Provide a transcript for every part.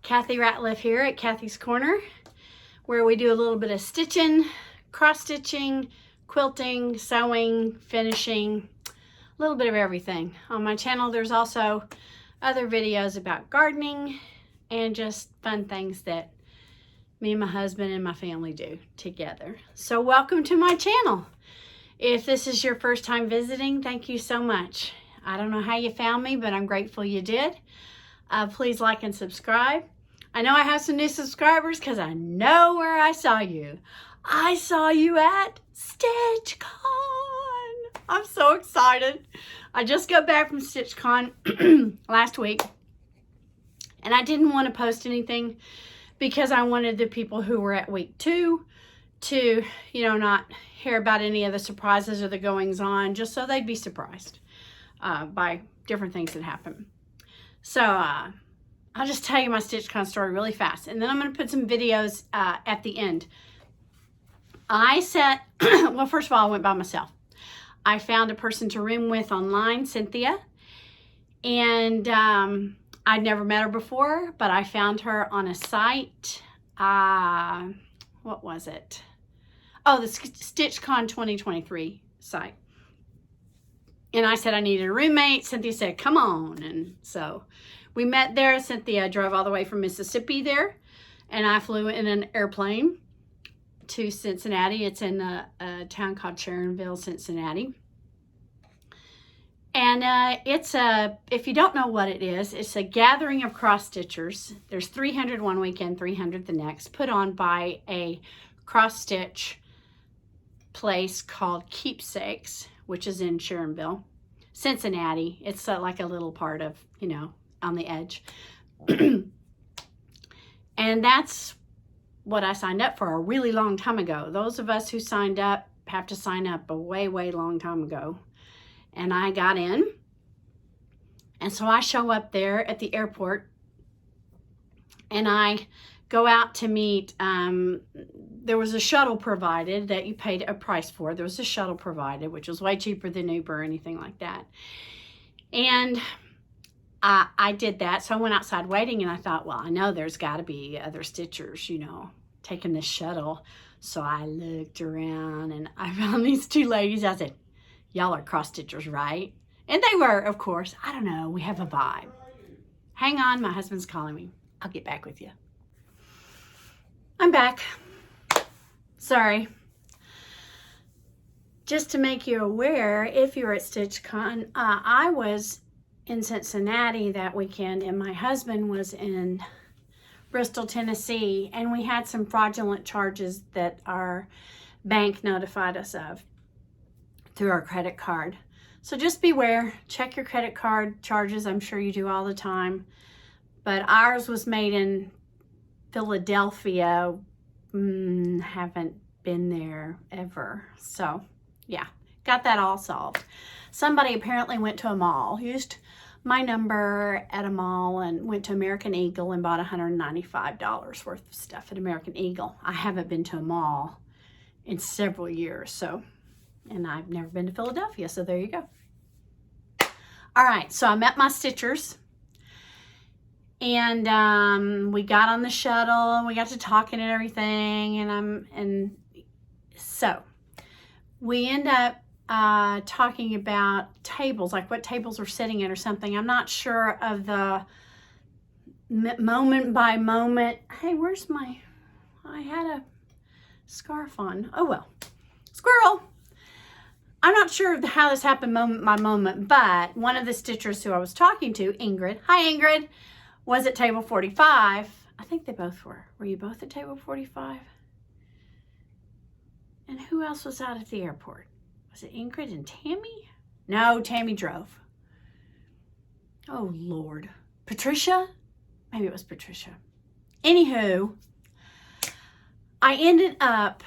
Kathy Ratliff here at Kathy's Corner, where we do a little bit of stitching, cross-stitching, quilting, sewing, finishing, a little bit of everything. On my channel, there's also other videos about gardening and just fun things that me and my husband and my family do together. So welcome to my channel. If this is your first time visiting, thank you so much. I don't know how you found me, but I'm grateful you did. Please like and subscribe. I know I have some new subscribers because I know where I saw you. I saw you at Stitchcon. I'm so excited. I just got back from Stitchcon last week, and I didn't want to post anything because I wanted the people who were at week 2 to, not hear about any of the surprises or the goings on, just so they'd be surprised by different things that happen. So I'll just tell you my Stitchcon story really fast, and then I'm going to put some videos at the end. I said, well, first of all, I went by myself. I found a person to room with online, Cynthia, and I'd never met her before, but I found her on a site. What was it? Oh, the Stitchcon 2023 site. And I said I needed a roommate. Cynthia said, come on. And so we met there. Cynthia drove all the way from Mississippi there, and I flew in an airplane to Cincinnati. It's in a town called Sharonville, Cincinnati. And if you don't know what it is, it's a gathering of cross-stitchers. There's 300 one weekend, 300 the next, put on by a cross-stitch place called Keepsakes, which is in Sharonville, Cincinnati. It's like a little part of, on the edge. And that's what I signed up for a really long time ago. Those of us who signed up have to sign up a way, way long time ago. And I got in. And so I show up there at the airport, and I go out to meet, there was a shuttle provided that you paid a price for. There was a shuttle provided, which was way cheaper than Uber or anything like that. And I did that. So I went outside waiting, and I thought, well, I know there's got to be other stitchers, taking this shuttle. So I looked around, and I found these two ladies. I said, y'all are cross stitchers, right? And they were, of course. I don't know. We have a vibe. Hang on. My husband's calling me. I'll get back with you. I'm back. Sorry. Just to make you aware, if you're at Stitchcon, I was in Cincinnati that weekend, and my husband was in Bristol, Tennessee, and we had some fraudulent charges that our bank notified us of through our credit card. So just beware. Check your credit card charges. I'm sure you do all the time. But ours was made in Philadelphia. Haven't been there ever. So yeah, got that all solved. Somebody apparently went to a mall, used my number at a mall, and went to American Eagle and bought $195 worth of stuff at American Eagle. I haven't been to a mall in several years, and I've never been to Philadelphia, so there you go. All right, so I met my stitchers, and we got on the shuttle, and we got to talking and everything, and so we end up talking about tables, like what tables we're sitting at or something. I'm not sure of the moment by moment. Hey, where's I had a scarf on. Oh, well, squirrel. I'm not sure how this happened moment by moment, but one of the stitchers who I was talking to, Ingrid, hi Ingrid, was at table 45. I think they both were. Were you both at table 45? And who else was out at the airport? Was it Ingrid and Tammy? No, Tammy drove. Oh, Lord. Patricia? Maybe it was Patricia. Anywho, I ended up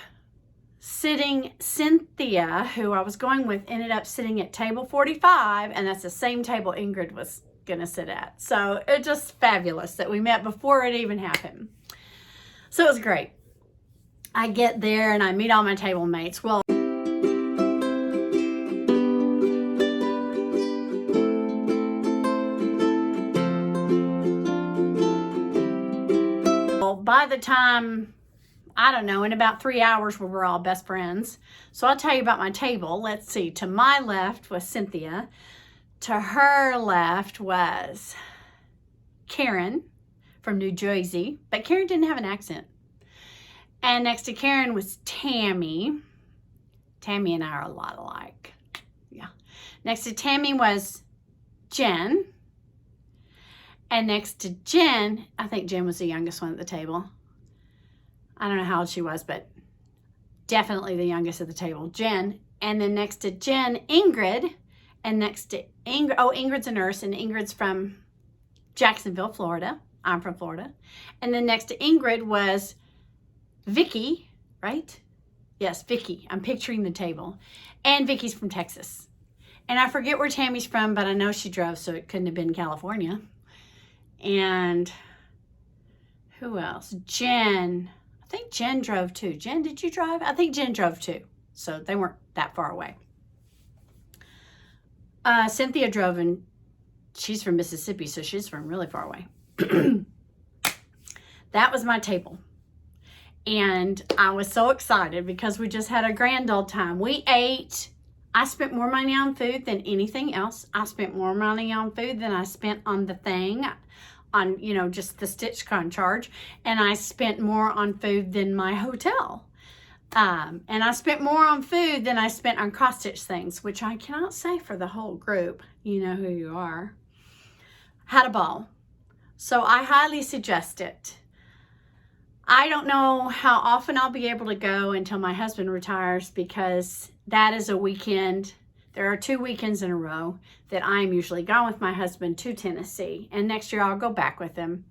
sitting, Cynthia, who I was going with, ended up sitting at table 45, and that's the same table Ingrid was going to sit at. So it's just fabulous that we met before it even happened. So it was great. I get there and I meet all my table mates. Well, table, by the time, I don't know, in about 3 hours we were all best friends. So I'll tell you about my table. Let's see. To my left was Cynthia. To her left was Karen from New Jersey. But Karen didn't have an accent. And next to Karen was Tammy. Tammy and I are a lot alike. Yeah. Next to Tammy was Jen. And next to Jen, I think Jen was the youngest one at the table. I don't know how old she was, but definitely the youngest at the table, Jen. And then next to Jen, Ingrid. And next to Ingrid, oh, Ingrid's a nurse, and Ingrid's from Jacksonville, Florida. I'm from Florida. And then next to Ingrid was Vicky, right? Yes, Vicky. I'm picturing the table. And Vicky's from Texas. And I forget where Tammy's from, but I know she drove, so it couldn't have been California. And who else? Jen. I think Jen drove too. Jen, did you drive? I think Jen drove too. So they weren't that far away. Cynthia drove, and she's from Mississippi, so she's from really far away. That was my table. And I was so excited because we just had a grand old time. We ate. I spent more money on food than anything else. I spent more money on food than I spent on the thing, on, you know, just the Stitchcon charge. And I spent more on food than my hotel. And I spent more on food than I spent on cross-stitch things, which I cannot say for the whole group. You know who you are. Had a ball. So I highly suggest it. I don't know how often I'll be able to go until my husband retires, because that is a weekend. There are 2 weekends in a row that I'm usually gone with my husband to Tennessee. And next year I'll go back with him.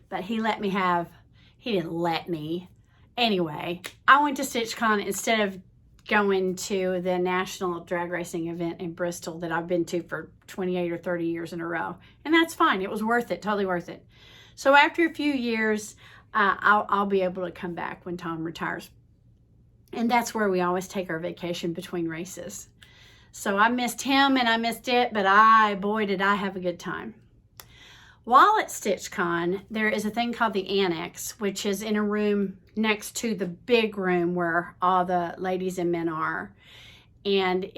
But he didn't let me. Anyway, I went to Stitchcon instead of going to the national drag racing event in Bristol that I've been to for 28 or 30 years in a row. And that's fine. It was worth it. Totally worth it. So after a few years, I'll be able to come back when Tom retires. And that's where we always take our vacation between races. So I missed him and I missed it, but boy, did I have a good time. While at Stitchcon, there is a thing called the Annex, which is in a room next to the big room where all the ladies and men are. And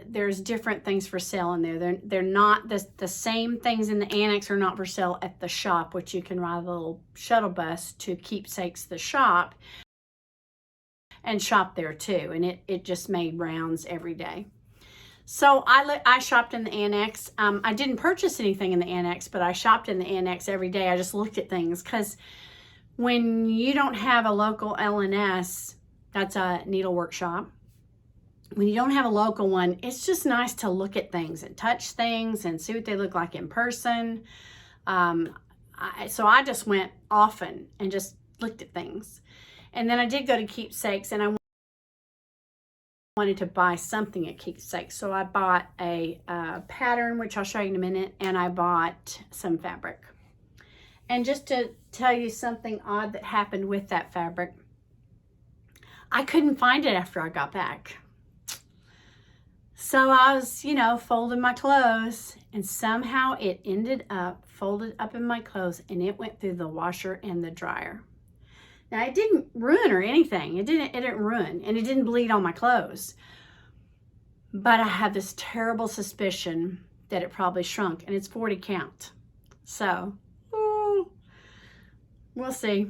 there's different things for sale in there. They're not the same things in the Annex are not for sale at the shop, which you can ride a little shuttle bus to Keepsakes the shop and shop there too. And it just made rounds every day. So I shopped in the Annex. I didn't purchase anything in the Annex, but I shopped in the Annex every day. I just looked at things, because when you don't have a local L&S, that's a needle workshop. When you don't have a local one, it's just nice to look at things and touch things and see what they look like in person. So I just went often and just looked at things. And then I did go to Keepsakes, and I wanted to buy something at Keepsakes. So I bought a pattern, which I'll show you in a minute, and I bought some fabric. And just to tell you something odd that happened with that fabric, I couldn't find it after I got back. So I was, folding my clothes, and somehow it ended up folded up in my clothes, and it went through the washer and the dryer. Now, it didn't ruin or anything. It didn't ruin, and it didn't bleed on my clothes. But I have this terrible suspicion that it probably shrunk, and it's 40 count. So, we'll see.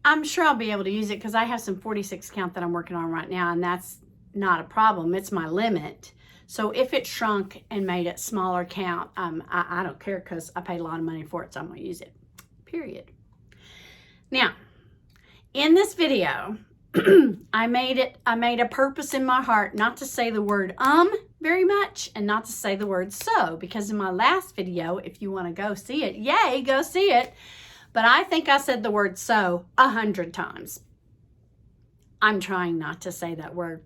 I'm sure I'll be able to use it, because I have some 46 count that I'm working on right now, and that's not a problem. It's my limit. So if it shrunk and made it smaller count, I don't care, because I paid a lot of money for it, so I'm going to use it. Period. Now, in this video, I made a purpose in my heart not to say the word very much, and not to say the word so, because in my last video, if you want to go see it, yay, go see it. But I think I said the word so 100 times. I'm trying not to say that word.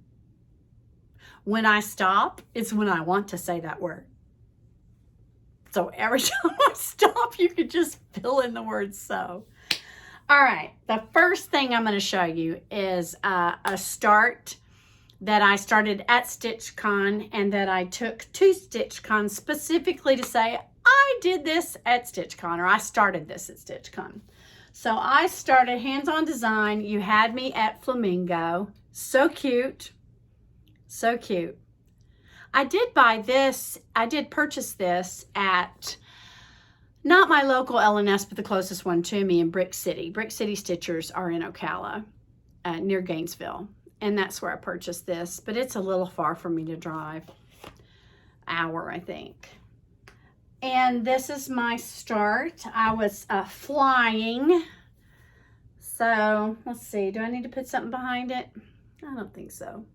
When I stop, it's when I want to say that word. So every time I stop, you could just fill in the word so. All right, the first thing I'm going to show you is a start that I started at Stitchcon, and that I took to Stitchcon specifically to say, I did this at Stitchcon, or I started this at Stitchcon. So I started hands-on design. You had me at flamingo. So cute. So cute. I did buy this. I did purchase this at not my local L&S, but the closest one to me in Brick City. Brick City Stitchers are in Ocala, near Gainesville. And that's where I purchased this. But it's a little far for me to drive. Hour, I think. And this is my start. I was flying. So, let's see. Do I need to put something behind it? I don't think so.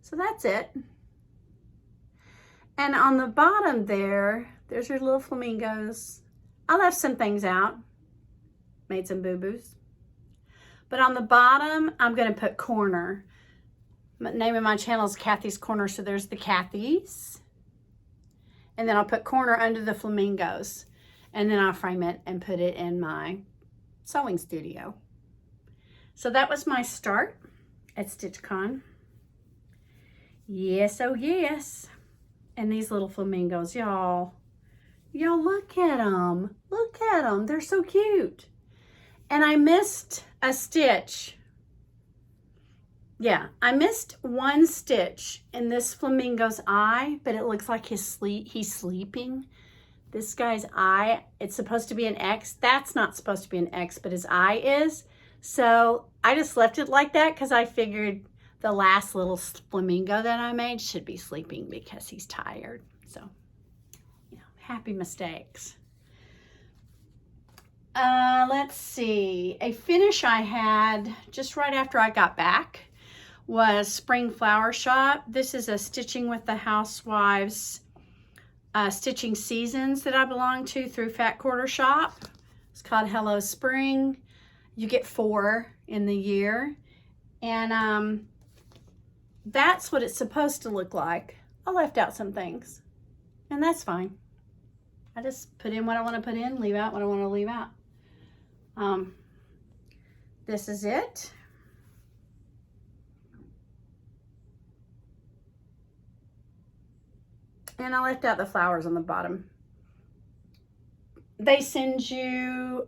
So, that's it. And on the bottom there's your little flamingos. I left some things out. Made some boo-boos. But on the bottom, I'm going to put corner. The name of my channel is Kathy's Corner, so there's the Kathys. And then I'll put corner under the flamingos. And then I'll frame it and put it in my sewing studio. So that was my start at Stitchcon. Yes, oh yes. And these little flamingos, y'all. Y'all look at them. Look at them. They're so cute. And I missed a stitch. Yeah, I missed one stitch in this flamingo's eye, but it looks like he's sleeping. This guy's eye, it's supposed to be an X. That's not supposed to be an X, but his eye is. So I just left it like that because I figured the last little flamingo that I made should be sleeping because he's tired. So, you know, happy mistakes. Let's see. A finish I had just right after I got back was Spring Flower Shop. This is a Stitching with the Housewives stitching seasons that I belong to through Fat Quarter Shop. It's called Hello Spring. You get 4 in the year. And that's what it's supposed to look like. I left out some things. And that's fine. I just put in what I want to put in, leave out what I want to leave out. This is it. And I left out the flowers on the bottom. They send you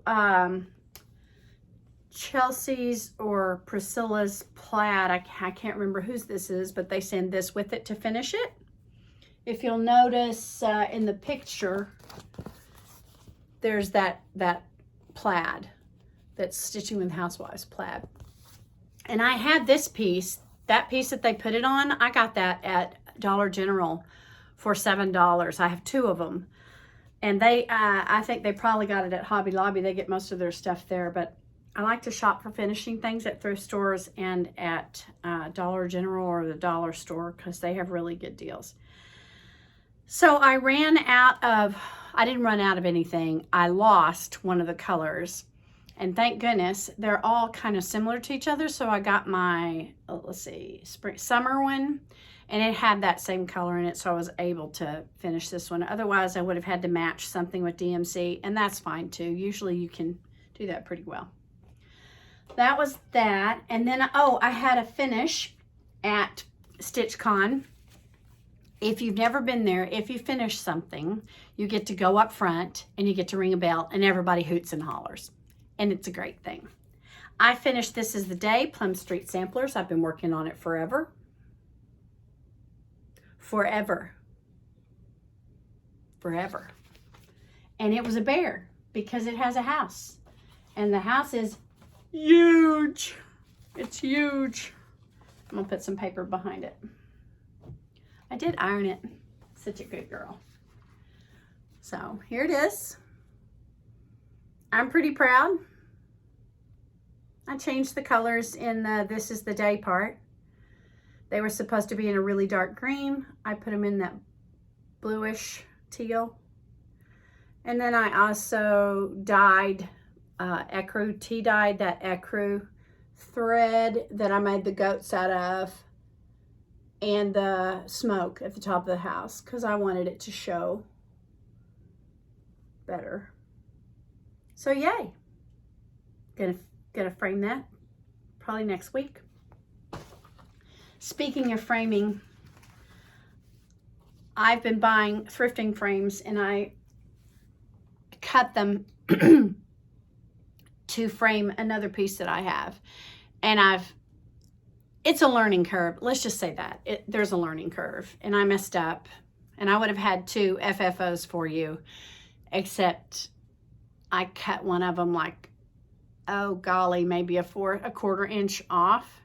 Chelsea's or Priscilla's plaid. I can't remember whose this is, but they send this with it to finish it. If you'll notice in the picture, there's that plaid. That's Stitching with Housewives plaid. And I had this piece, that piece that they put it on, I got that at Dollar General for $7. I have 2 of them. And they, I think they probably got it at Hobby Lobby. They get most of their stuff there. But I like to shop for finishing things at thrift stores and at Dollar General or the dollar store because they have really good deals. So I ran out of, I didn't run out of anything. I lost one of the colors. And thank goodness, they're all kind of similar to each other. So I got my, let's see, summer one. And it had that same color in it, so I was able to finish this one. Otherwise, I would have had to match something with DMC, and that's fine too. Usually you can do that pretty well. That was that. And then, oh, I had a finish at Stitchcon. If you've never been there, if you finish something, you get to go up front and you get to ring a bell and everybody hoots and hollers. And it's a great thing. I finished This Is the Day, Plum Street Samplers. I've been working on it forever. Forever. And it was a bear because it has a house. And the house is huge. It's huge. I'm going to put some paper behind it. I did iron it. Such a good girl. So here it is. I'm pretty proud. I changed the colors in the This Is the Day part. They were supposed to be in a really dark green. I put them in that bluish teal. And then I also dyed ecru, tea-dyed that ecru thread that I made the goats out of and the smoke at the top of the house because I wanted it to show better. So yay. Gonna frame that probably next week. Speaking of framing, I've been buying thrifting frames and I cut them to frame another piece that I have. And it's a learning curve. Let's just say that. There's a learning curve. And I messed up. And I would have had 2 FFOs for you, except I cut one of them like, oh golly, maybe a 1/4 inch off.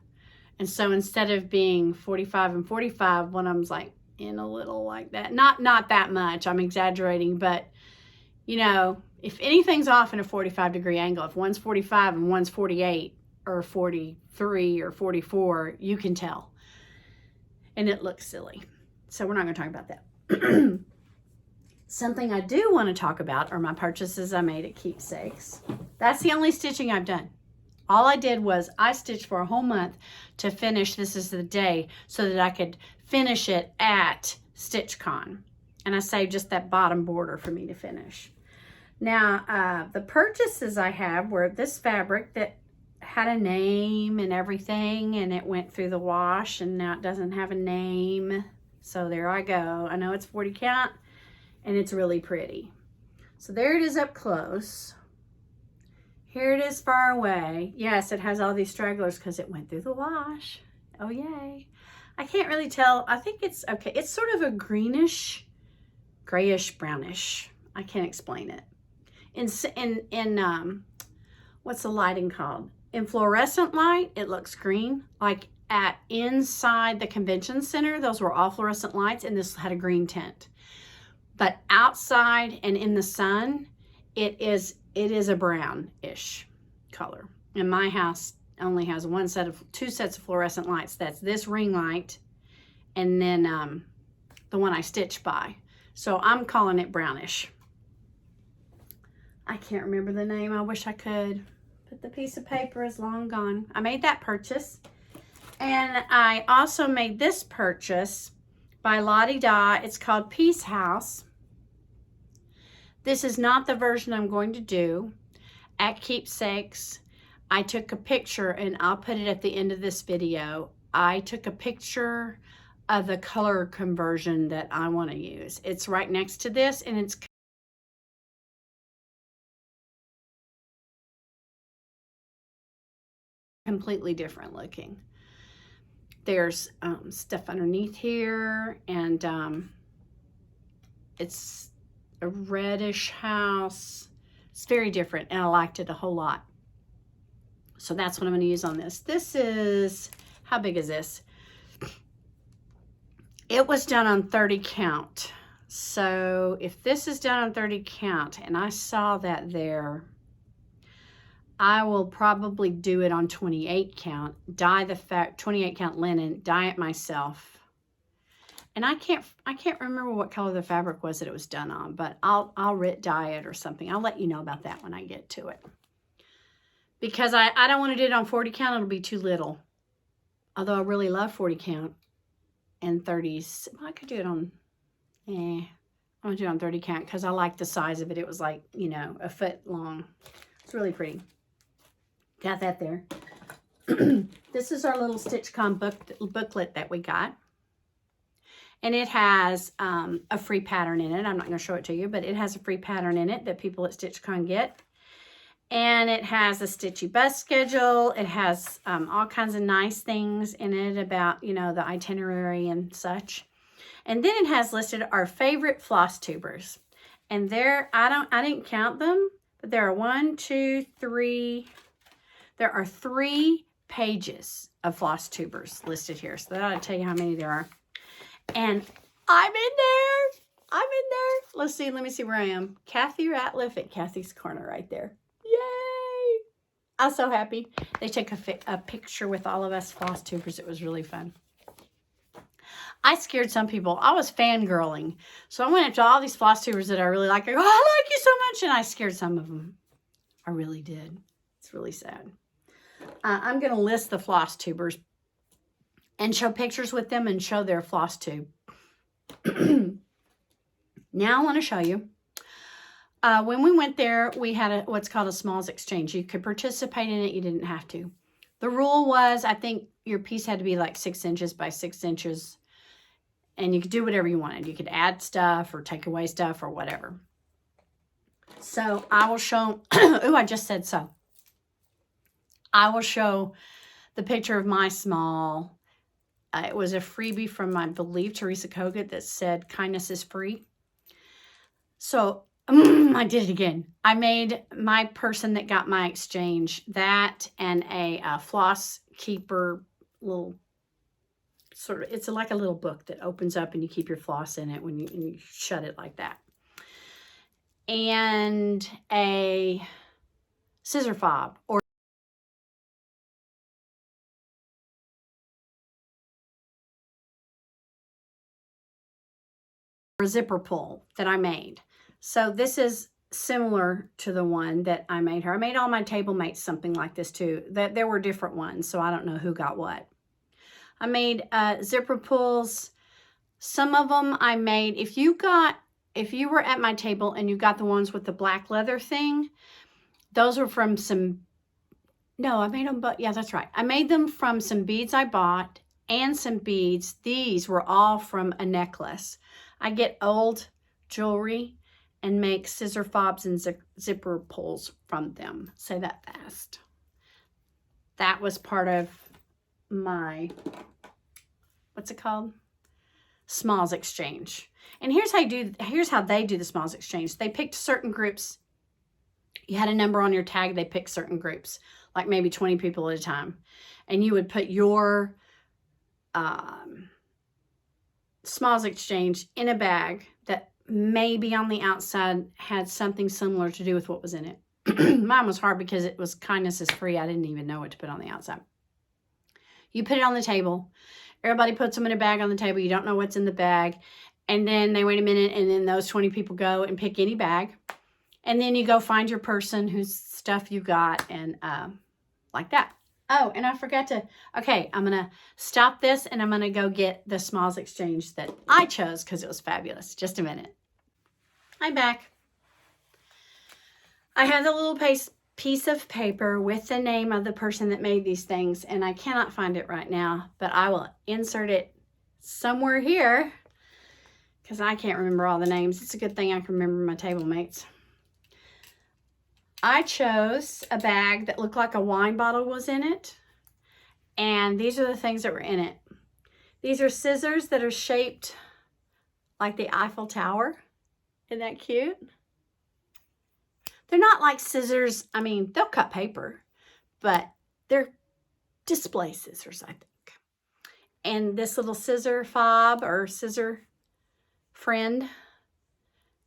And so instead of being 45 and 45, one of them's like in a little like that. Not that much, I'm exaggerating, but you know, if anything's off in a 45-degree angle, if one's 45 and one's 48 or 43 or 44, you can tell. And it looks silly. So we're not going to talk about that. Something I do want to talk about are my purchases I made at Keepsakes. That's the only stitching I've done. All I did was I stitched for a whole month to finish This Is the Day so that I could finish it at Stitchcon. And I saved just that bottom border for me to finish. Now, the purchases I have were this fabric that had a name and everything, and it went through the wash, and now it doesn't have a name. So there I go. I know it's 40 count, and it's really pretty. So there it is up close. Here it is far away. Yes, it has all these stragglers because it went through the wash. Oh, yay. I can't really tell. I think it's okay. It's sort of a greenish, grayish, brownish. I can't explain it. In what's the lighting called? In fluorescent light, it looks green. Like at inside the convention center, those were all fluorescent lights, and this had a green tint. But outside and in the sun, it is a brownish color. And my house only has 2 sets of fluorescent lights. That's this ring light and then the one I stitched by. So I'm calling it brownish. I can't remember the name. I wish I could, but the piece of paper is long gone. I made that purchase. And I also made this purchase by Lottie Da. It's called Peace House. This is not the version I'm going to do. At Keepsakes, I took a picture, and I'll put it at the end of this video. I took a picture of the color conversion that I want to use. It's right next to this, and it's completely different looking. There's stuff underneath here, and it's a reddish house. It's very different, and I liked it a whole lot. So that's what I'm going to use on this. This is, how big is this? It was done on 30 count. So if this is done on 30 count, and I saw that there, I will probably do it on 28 count, dye the 28 count linen, dye it myself. And I can't remember what color the fabric was that it was done on, but I'll dye it or something. I'll let you know about that when I get to it. Because I don't want to do it on 40 count, it'll be too little. Although I really love 40 count and 30s. Well, I could do it on, I'm going to do it on 30 count because I like the size of it. It was like, you know, a foot long. It's really pretty. Got that there. This is our little Stitchcon booklet that we got. And it has a free pattern in it. I'm not going to show it to you, but it has a free pattern in it that people at Stitchcon get. And it has a Stitchy bus schedule. It has all kinds of nice things in it about, you know, the itinerary and such. And then it has listed our favorite Flosstubers. And there, I didn't count them, but there are 3 pages of Flosstubers listed here. So that ought to tell you how many there are. And I'm in there. Let's see. Let me see where I am. Kathy Ratliff at Kathy's Corner right there. Yay! I'm so happy. They took a picture with all of us Flosstubers. It was really fun. I scared some people. I was fangirling. So I went up to all these Flosstubers that I really like. I go, I like you so much. And I scared some of them. I really did. It's really sad. I'm going to list the Flosstubers and show pictures with them and show their floss tube. Now I want to show you. When we went there, we had what's called a smalls exchange. You could participate in it. You didn't have to. The rule was, I think your piece had to be like 6 inches by 6 inches. And you could do whatever you wanted. You could add stuff or take away stuff or whatever. So I will show. Ooh, I just said so. I will show the picture of my small. It was a freebie from, I believe, Teresa Kogut that said kindness is free. So I did it again. I made my person that got my exchange that and a floss keeper little sort of, it's like a little book that opens up and you keep your floss in it when you shut it like that. And a scissor fob or a zipper pull that I made. So this is similar to the one that I made her. I made all my table mates something like this too. There were different ones, so I don't know who got what. I made zipper pulls. Some of them I made, if you were at my table and you got the ones with the black leather thing, those were from some, no, I made them, but yeah, that's right. I made them from some beads I bought and some beads. These were all from a necklace. I get old jewelry and make scissor fobs and zipper pulls from them. Say that fast. That was part of my, what's it called? Smalls exchange. And here's how they do the smalls exchange. They picked certain groups. You had a number on your tag, they picked certain groups, like maybe 20 people at a time. And you would put your smalls exchange in a bag that maybe on the outside had something similar to do with what was in it. Mine was hard because it was kindness is free. I didn't even know what to put on the outside. You put it on the table. Everybody puts them in a bag on the table. You don't know what's in the bag. And then they wait a minute, and then those 20 people go and pick any bag. And then you go find your person whose stuff you got, and like that. Oh, and I forgot to, okay, I'm going to stop this, and I'm going to go get the smalls exchange that I chose because it was fabulous. Just a minute. I'm back. I have the little piece of paper with the name of the person that made these things, and I cannot find it right now, but I will insert it somewhere here because I can't remember all the names. It's a good thing I can remember my table mates. I chose a bag that looked like a wine bottle was in it, and these are the things that were in it. These are scissors that are shaped like the Eiffel Tower. Isn't that cute? They're not like scissors. I mean, they'll cut paper, but they're display scissors, I think. And this little scissor fob or scissor friend.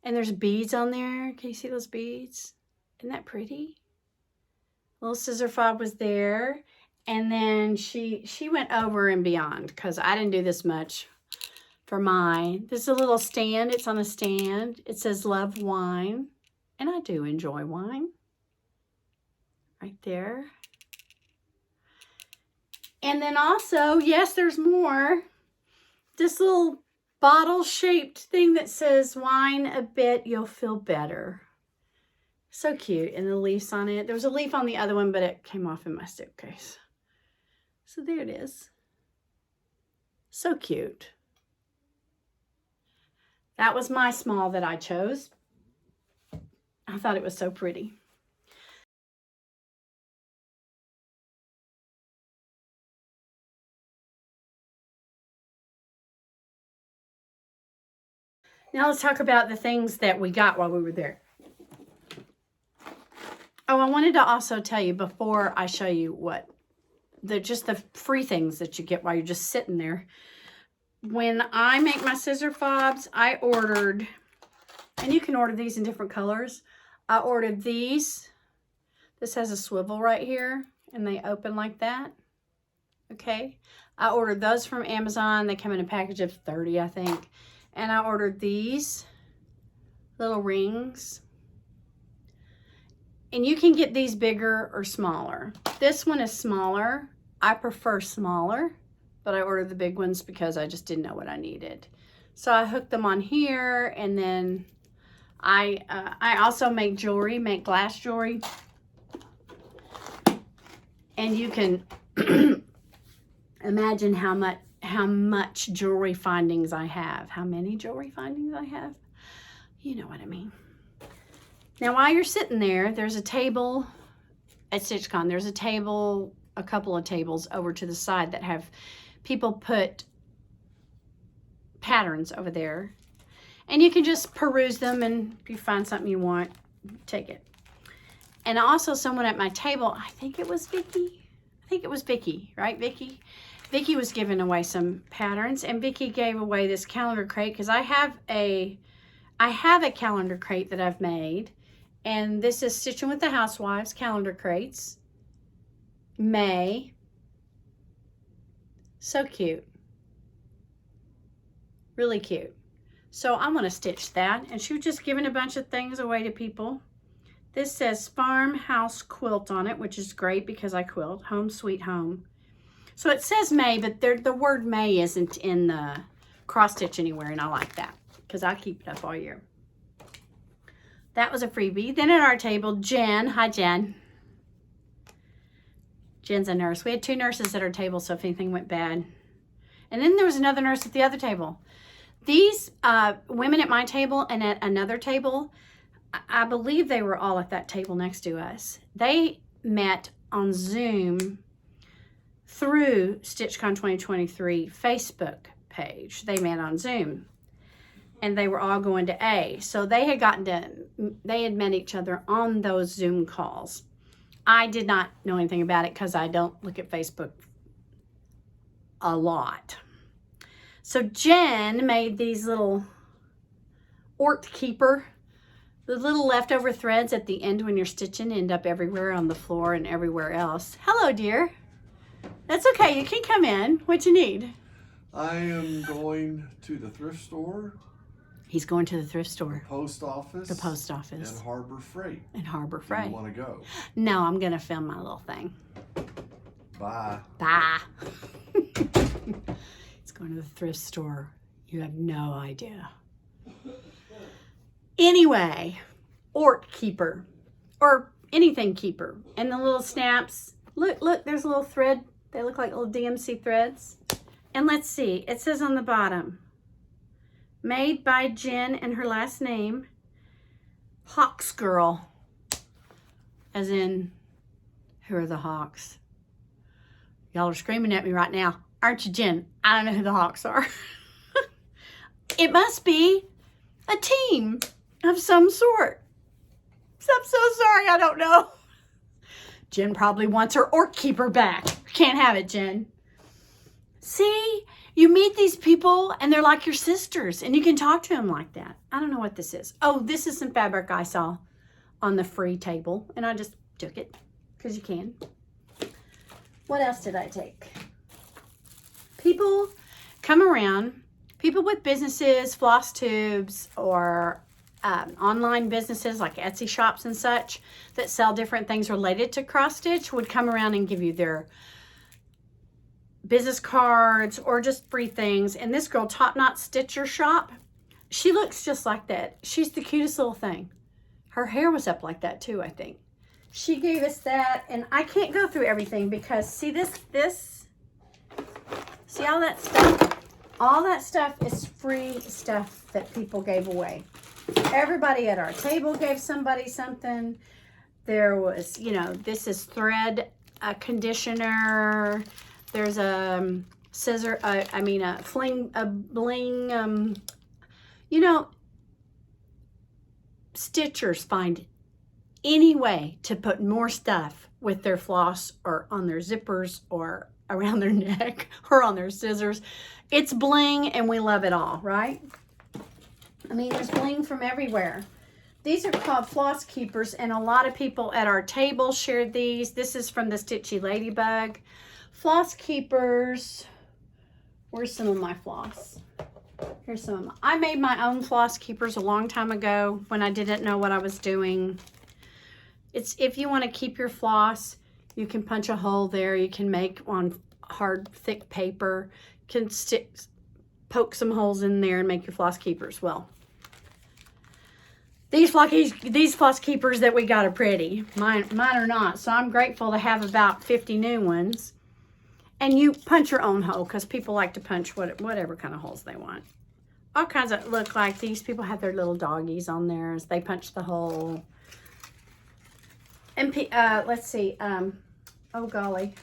And there's beads on there. Can you see those beads? Isn't that pretty? Little scissor fob was there. And then she went over and beyond because I didn't do this much for mine. This is a little stand. It's on a stand. It says love wine. And I do enjoy wine. Right there. And then also, yes, there's more. This little bottle-shaped thing that says wine a bit, you'll feel better. So cute. And the leaves on it. There was a leaf on the other one, but it came off in my suitcase. So there it is. So cute. That was my small that I chose. I thought it was so pretty. Now let's talk about the things that we got while we were there. Oh, I wanted to also tell you before I show you what just the free things that you get while you're just sitting there. When I make my scissor fobs, I ordered, and you can order these in different colors. I ordered these. This has a swivel right here, and they open like that. Okay. I ordered those from Amazon. They come in a package of 30, I think. And I ordered these little rings. And you can get these bigger or smaller. This one is smaller. I prefer smaller, but I ordered the big ones because I just didn't know what I needed. So I hooked them on here, and then I also make jewelry, make glass jewelry. And you can imagine how much jewelry findings I have. How many jewelry findings I have? You know what I mean. Now, while you're sitting there, there's a table at Stitchcon, there's a table, a couple of tables over to the side that have people put patterns over there. And you can just peruse them, and if you find something you want, take it. And also someone at my table, I think it was Vicky. I think it was Vicky, right, Vicky? Vicky was giving away some patterns, and Vicky gave away this calendar crate because I have a calendar crate that I've made, and this is Stitching with the Housewives calendar crates. May. So cute. Really cute. So I'm going to stitch that, and she was just giving a bunch of things away to people. This says Farmhouse Quilt on it, which is great because I quilt. Home Sweet Home. So it says May, but the word May isn't in the cross stitch anywhere, and I like that because I keep it up all year. That was a freebie. Then at our table, Jen. Hi, Jen. Jen's a nurse. We had 2 nurses at our table, so if anything went bad. And then there was another nurse at the other table. These women at my table and at another table, I believe they were all at that table next to us. They met on Zoom through Stitchcon 2023 Facebook page. They met on Zoom, and they were all going to A. So they had met each other on those Zoom calls. I did not know anything about it because I don't look at Facebook a lot. So Jen made these little Ort Keeper. The little leftover threads at the end when you're stitching end up everywhere on the floor and everywhere else. Hello, dear. That's okay. You can come in. What you need? I am going to the thrift store. He's going to the thrift store. The post office. The post office. And Harbor Freight. And Harbor Freight. Do you want to go? No, I'm going to film my little thing. Bye. Bye. He's going to the thrift store. You have no idea. Anyway, Ort Keeper. Or anything keeper. And the little snaps. Look, there's a little thread. They look like little DMC threads. And let's see. It says on the bottom, made by Jen and her last name, Hawks Girl. As in, who are the Hawks? Y'all are screaming at me right now. Aren't you, Jen? I don't know who the Hawks are. It must be a team of some sort. I'm so sorry, I don't know. Jen probably wants her Ort Keeper back. Can't have it, Jen. See, you meet these people and they're like your sisters, and you can talk to them like that. I don't know what this is. Oh, this is some fabric I saw on the free table, and I just took it because you can. What else did I take? People come around, people with businesses, Flosstubes, or online businesses like Etsy shops and such that sell different things related to cross stitch would come around and give you their business cards or just free things. And this girl, Top Knot Stitcher Shop, she looks just like that. She's the cutest little thing. Her hair was up like that too, I think. She gave us that, and I can't go through everything because see see all that stuff? All that stuff is free stuff that people gave away. Everybody at our table gave somebody something. There was, this is thread conditioner. There's a scissor, a bling, stitchers find any way to put more stuff with their floss or on their zippers or around their neck or on their scissors. It's bling, and we love it all, right? I mean, there's bling from everywhere. These are called Floss Keepers, and a lot of people at our table shared these. This is from the Stitchy Ladybug. Floss Keepers. Where's some of my floss? Here's some of my. I made my own Floss Keepers a long time ago when I didn't know what I was doing. It's if you want to keep your floss, you can punch a hole there. You can make on hard, thick paper. You can poke some holes in there and make your Floss Keepers. Well, these floss keepers that we got are pretty. Mine are not. So I'm grateful to have about 50 new ones. And you punch your own hole because people like to punch whatever kind of holes they want. All kinds of look like these. People have their little doggies on theirs. They punch the hole. And let's see. Oh golly,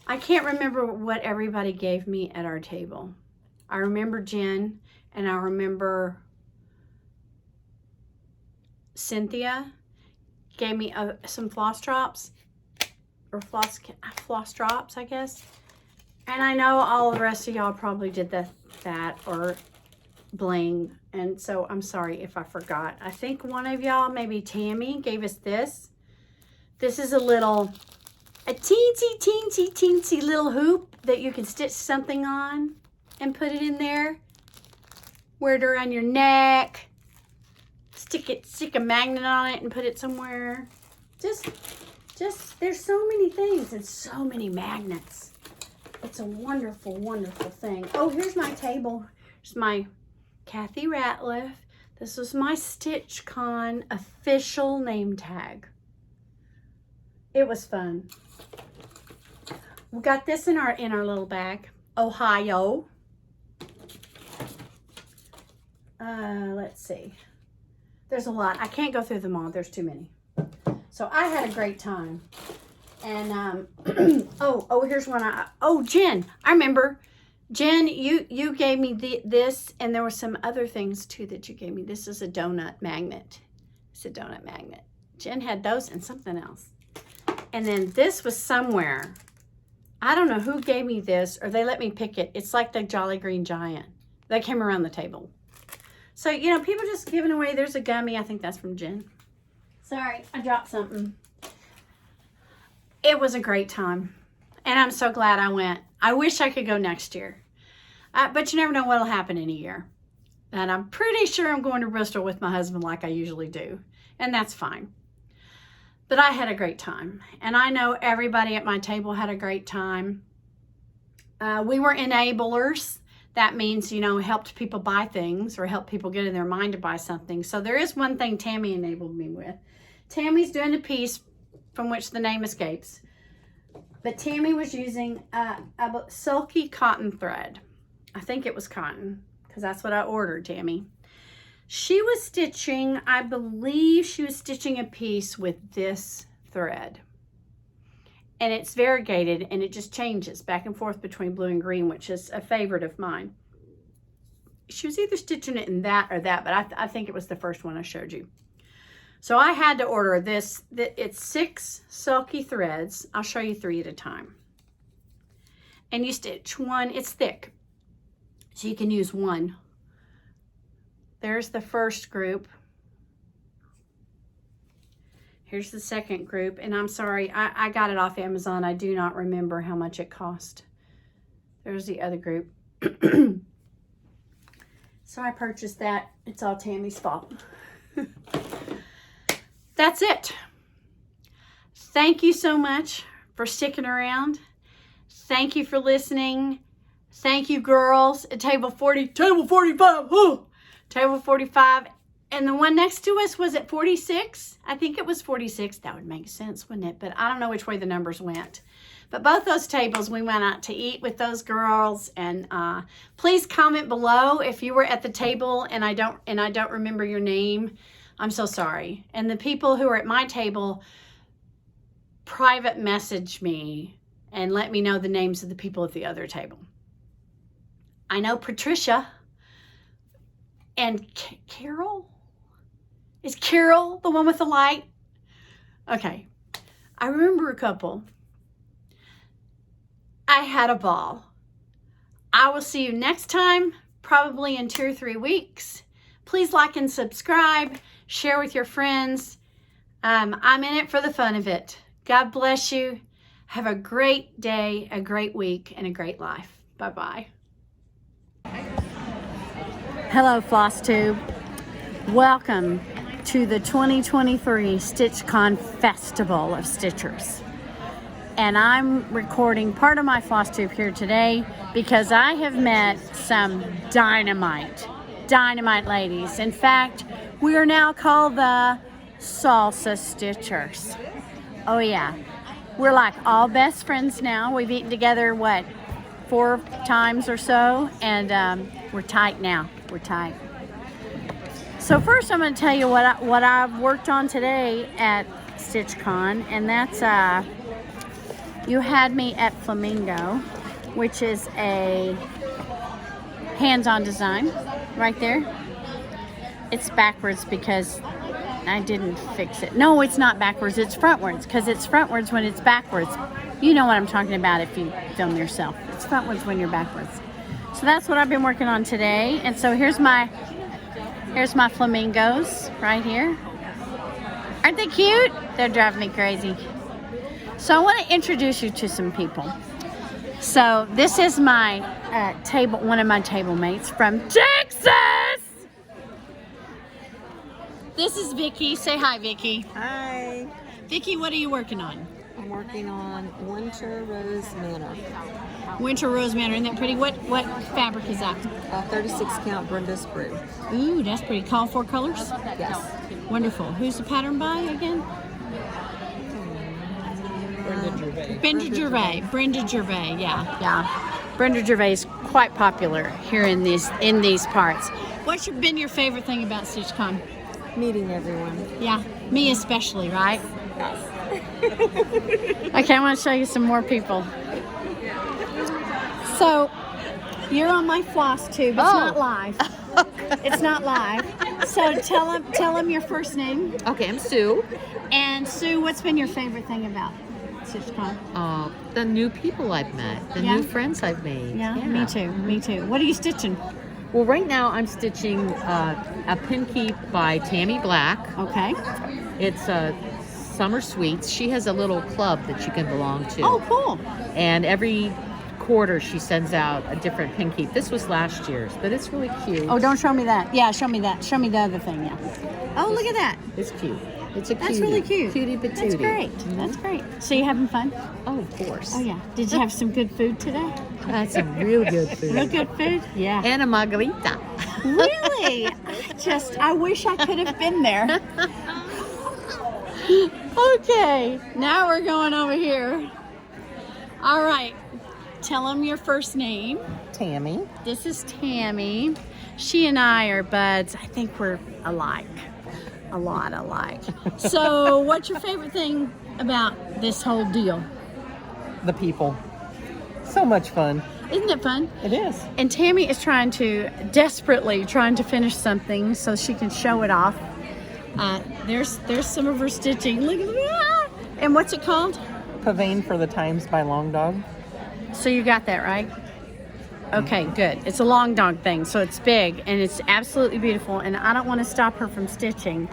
I can't remember what everybody gave me at our table. I remember Jen, and I remember Cynthia gave me some floss drops, or floss drops, I guess. And I know all the rest of y'all probably did that or bling, and so I'm sorry if I forgot. I think one of y'all, maybe Tammy, gave us this. This is a teensy little hoop that you can stitch something on and put it in there. Wear it around your neck. Stick a magnet on it and put it somewhere. Just there's so many things and so many magnets. It's a wonderful, wonderful thing. Oh, here's my table. Here's my Kathy Ratliff. This was my Stitchcon official name tag. It was fun. We got this in our little bag. Ohio. Let's see. There's a lot. I can't go through them all. There's too many. So I had a great time. And oh, here's one. Jen, I remember. Jen, you gave me this, and there were some other things too that you gave me. This is a donut magnet. It's a donut magnet. Jen had those and something else. And then this was somewhere. I don't know who gave me this, or they let me pick it. It's like the Jolly Green Giant. They came around the table. So, you know, people just giving away. There's a gummy. I think that's from Jen. Sorry, I dropped something. It was a great time, and I'm so glad I went. I wish I could go next year, but you never know what'll happen in a year. And I'm pretty sure I'm going to Bristol with my husband like I usually do, and that's fine. But I had a great time, and I know everybody at my table had a great time. We were enablers. That means, you know, helped people buy things or helped people get in their mind to buy something. So there is one thing Tammy enabled me with. Tammy's doing a piece from which the name escapes. But Tammy was using a silky cotton thread. I think it was cotton, because that's what I ordered, Tammy. She was stitching, I believe she was stitching a piece with this thread. And it's variegated, and it just changes back and forth between blue and green, which is a favorite of mine. She was either stitching it in that or that, but I think it was the first one I showed you. So I had to order this. It's 6 silky threads. I'll show you 3 at a time. And you stitch one. It's thick, so you can use one. There's the first group. Here's the second group. And I'm sorry, I got it off Amazon. I do not remember how much it cost. There's the other group. So I purchased that. It's all Tammy's fault. That's it. Thank you so much for sticking around. Thank you for listening. Thank you, girls, at table 40, table 45, table 45. And the one next to us was at 46. I think it was 46. That would make sense, wouldn't it? But I don't know which way the numbers went. But both those tables, we went out to eat with those girls. And please comment below if you were at the table and I don't remember your name. I'm so sorry. And the people who are at my table, private message me and let me know the names of the people at the other table. I know Patricia and Carol. Is Carol the one with the light? Okay. I remember a couple. I had a ball. I will see you next time, probably in 2 or 3 weeks. Please like and subscribe. Share with your friends. I'm in it for the fun of it. God bless you. Have a great day, a great week, and a great life. Bye-bye. Hello, Flosstube. Welcome to the 2023 Stitchcon Festival of Stitchers. And I'm recording part of my Flosstube here today because I have met some dynamite ladies. In fact, we are now called the Salsa Stitchers. Oh yeah, we're like all best friends now. We've eaten together, what, 4 times or so, and we're tight now. We're tight. So first I'm going to tell you what I've worked on today at Stitchcon, and that's you had me at Flamingo, which is a hands-on design right there. It's backwards because I didn't fix it. No, it's not backwards, it's frontwards, because it's frontwards when it's backwards. You know what I'm talking about if you film yourself. It's frontwards when you're backwards. So that's what I've been working on today. And so here's my flamingos right here. Aren't they cute? They're driving me crazy. So I want to introduce you to some people. So this is my one of my table mates from Texas. This is Vicky. Say hi, Vicky. Hi. Vicky, what are you working on? I'm working on Winter Rose Manor. Winter Rose Manor. Isn't that pretty? What fabric is that? 36 count Brenda Sprue. Ooh, that's pretty. Call for colors? Yes. Wonderful. Who's the pattern by again? Brenda Gervais. Yeah. Brenda Gervais is quite popular here in these parts. What's been your favorite thing about Stitchcon? Meeting everyone. Yeah, me especially, right? Yes. Okay, I want to show you some more people. So, you're on my Flosstube. It's not live. It's not live. So tell them your first name. Okay, I'm Sue. And Sue, what's been your favorite thing about Stitchcon? The new people I've met, the new friends I've made. Yeah, me too. What are you stitching? Well, right now I'm stitching a pin keep by Tammy Black. Okay. It's Summer Sweets. She has a little club that you can belong to. Oh, cool. And every quarter she sends out a different pin keep. This was last year's, but it's really cute. Oh, don't show me that. Yeah, show me that. Show me the other thing, yeah. Oh, look at that. It's cute. It's a cutie. That's really cute. Cutie patootie. That's great. That's great. So you having fun? Oh, of course. Oh, yeah. Did you have some good food today? That's some real good food. Real good food? Yeah. And a margarita. Really? I wish I could have been there. Okay, now we're going over here. All right, tell them your first name. Tammy. This is Tammy. She and I are buds. I think we're alike. A lot alike. So what's your favorite thing about this whole deal? The people. So much fun. Isn't it fun? It is. And Tammy is desperately trying to finish something so she can show it off. There's some of her stitching. Look at that. And what's it called? Pavane for the Times by Long Dog. So you got that right? Okay, good. It's a long dog thing, so it's big and it's absolutely beautiful. And I don't want to stop her from stitching.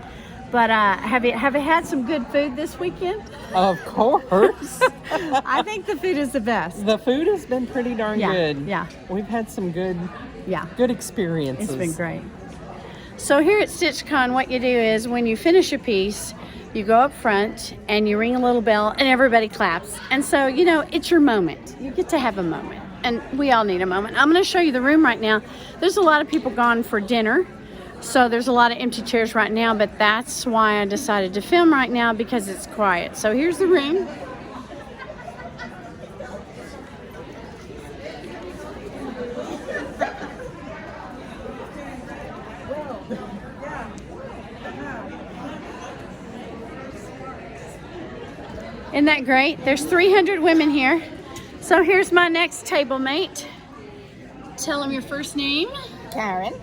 But have you had some good food this weekend? Of course. I think the food is the best. The food has been pretty darn good. Yeah. We've had some good experiences. It's been great. So here at Stitchcon, what you do is when you finish a piece, you go up front and you ring a little bell and everybody claps. And so, it's your moment. You get to have a moment. And we all need a moment. I'm going to show you the room right now. There's a lot of people gone for dinner. So there's a lot of empty chairs right now, but that's why I decided to film right now, because it's quiet. So here's the room. Isn't that great? There's 300 women here. So here's my next table mate. Tell them your first name. Karen.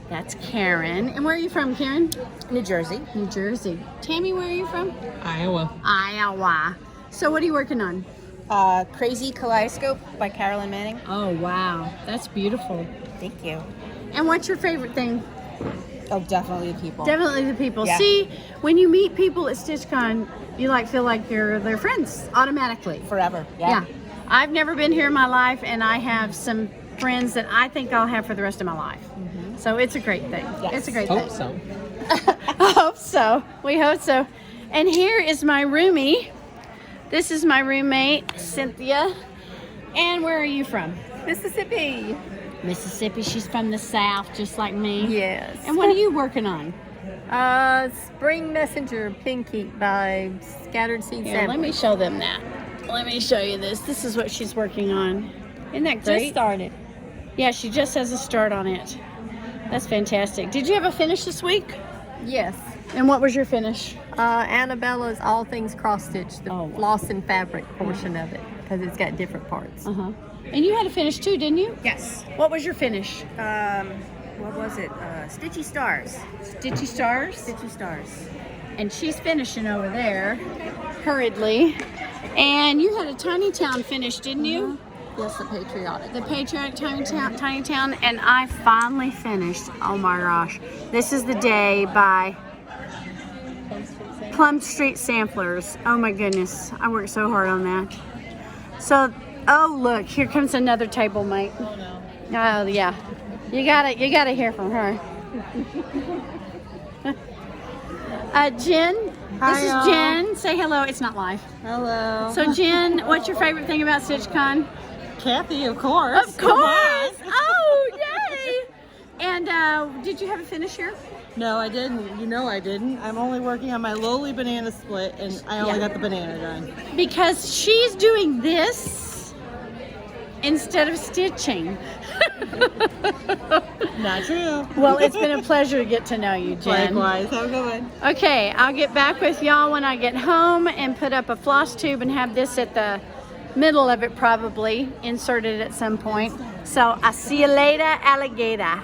That's Karen. And where are you from, Karen? New Jersey. New Jersey. Tammy, where are you from? Iowa. Iowa. So what are you working on? Crazy Kaleidoscope by Carolyn Manning. Oh, wow. That's beautiful. Thank you. And what's your favorite thing? Oh, definitely the people. Definitely the people. Yeah. See, when you meet people at Stitchcon, you feel like you're their friends automatically. Forever. Yeah. I've never been here in my life, and I have some friends that I think I'll have for the rest of my life. Mm-hmm. So it's a great thing. Yes. It's a great Hope thing. so. I hope so. We hope so. And here is my roomie. This is my roommate, Cynthia. And where are you from? Mississippi. Mississippi. She's from the South, just like me. Yes. And what are you working on? Spring Messenger Pinky by Scattered Seed Here, let me show them that. Let me show you this. This is what she's working on. Isn't that great? Just started. Yeah, she just has a start on it. That's fantastic. Did you have a finish this week? Yes. And what was your finish? Annabella's all things cross stitch, the Oh, wow. floss and fabric portion of it, because it's got different parts. Uh-huh. And you had a finish too, didn't you? Yes. What was your finish? What was it? Stitchy Stars. Stitchy Stars. Stitchy Stars. And she's finishing over there, hurriedly. And you had a Tiny Town finish, didn't you? Yes, the patriotic. The patriotic Tiny Town, and I finally finished. Oh my gosh. This is the day by Plum Street Samplers. Oh my goodness. I worked so hard on that. So, oh look, here comes another table mate. Oh no. Oh yeah. You gotta hear from her. Jen, this is Jen. Say hello. It's not live. Hello. So Jen, what's your favorite thing about Stitchcon? Kathy, of course. Of course! Oh, yay! And did you have a finish here? No, I didn't. You know I didn't. I'm only working on my lowly banana split, and I only got the banana done. Because she's doing this instead of stitching. Not true. Well, it's been a pleasure to get to know you, Jen. Likewise. Have a good one. Okay, I'll get back with y'all when I get home and put up a floss tube and have this at the middle of it, probably inserted at some point. So I'll see you later, alligator.